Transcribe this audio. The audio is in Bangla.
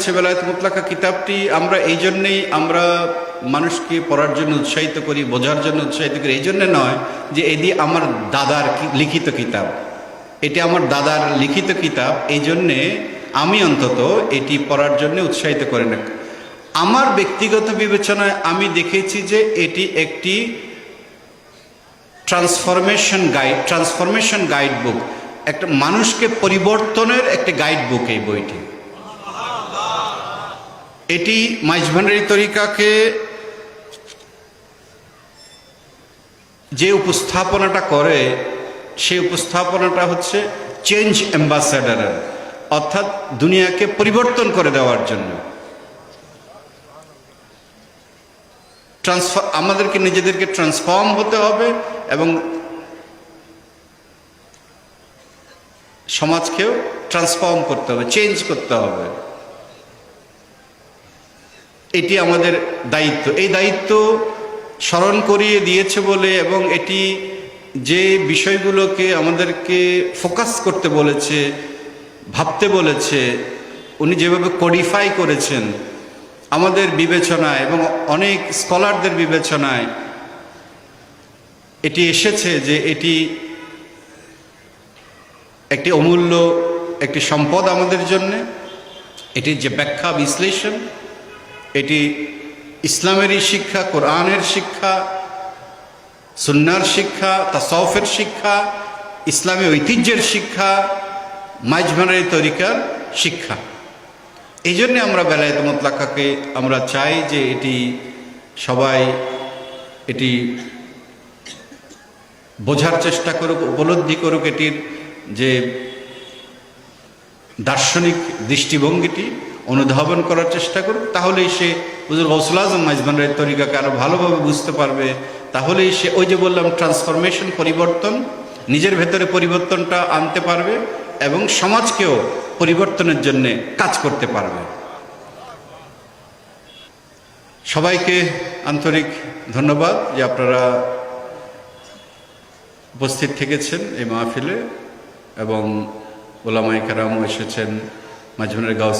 হচ্ছে বেলায়েত মুতলাকা কিতাবটি আমরা এই জন্যেই আমরা মানুষকে পড়ার জন্য উৎসাহিত করি, বোঝার জন্য উৎসাহিত করি, এই জন্যে নয় যে এটি আমার দাদার লিখিত কিতাব, এটি আমার দাদার লিখিত কিতাব, এই জন্যে আমি অন্তত এটি পড়ার জন্য উৎসাহিত করি না। আমার ব্যক্তিগত বিবেচনায় আমি দেখেছি যে এটি একটি ট্রান্সফরমেশন গাইড বুক, একটা মানুষকে পরিবর্তনের একটি গাইড বুক এই বইটি। এটি মাইজভান্ডারী তরিকাকে যে উপস্থাপনাটা করে সেই উপস্থাপনাটা হচ্ছে চেঞ্জ অ্যাম্বাসেডারের, অর্থাৎ দুনিয়াকে পরিবর্তন করে দেওয়ার জন্য। আমাদেরকে নিজেদেরকে ট্রান্সফর্ম হতে হবে এবং সমাজকেও ট্রান্সফর্ম করতে হবে, চেঞ্জ করতে হবে। এটি আমাদের দায়িত্ব। এই দায়িত্ব স্মরণ করিয়ে দিয়েছে বলে এবং এটি যে বিষয়গুলোকে আমাদেরকে ফোকাস করতে বলেছে, ভাবতে বলেছে, উনি যেভাবে কোডিফাই করেছেন আমাদের বিবেচনায় এবং অনেক স্কলারদের বিবেচনায় এটি এসেছে যে এটি একটি অমূল্য একটি সম্পদ আমাদের জন্য। এটির যে ব্যাখ্যা বিশ্লেষণ, এটি ইসলামেরই শিক্ষা, কোরআনের শিক্ষা, সুন্নাহর শিক্ষা, তাসাউফের শিক্ষা, ইসলামী ঐতিহ্যের শিক্ষা, মাইজভান্ডারী তরিকার শিক্ষা। এই জন্যে আমরা বেলায়েত মুতলাকাকে আমরা চাই যে এটি সবাই এটি বোঝার চেষ্টা করুক, উপলব্ধি করুক, এটির যে দার্শনিক দৃষ্টিভঙ্গিটি অনুধাবন করার চেষ্টা করুক। তাহলেই সে হুজুর গৌসুল আজম মাইজভান্ডারী তরিকাকে আরো ভালোভাবে বুঝতে পারবে। তাহলেই সে ওই যে বললাম ট্রান্সফরমেশন, পরিবর্তন, নিজের ভেতরে পরিবর্তনটা আনতে পারবে এবং সমাজকেও পরিবর্তনের জন্য কাজ করতে পারবে। সবাইকে আন্তরিক ধন্যবাদ যে আপনারা উপস্থিত থেকেছেন এই মাহফিলে এবং ওলামায়ে কেরামও এসেছেন, মাইজভান্ডারী গাউস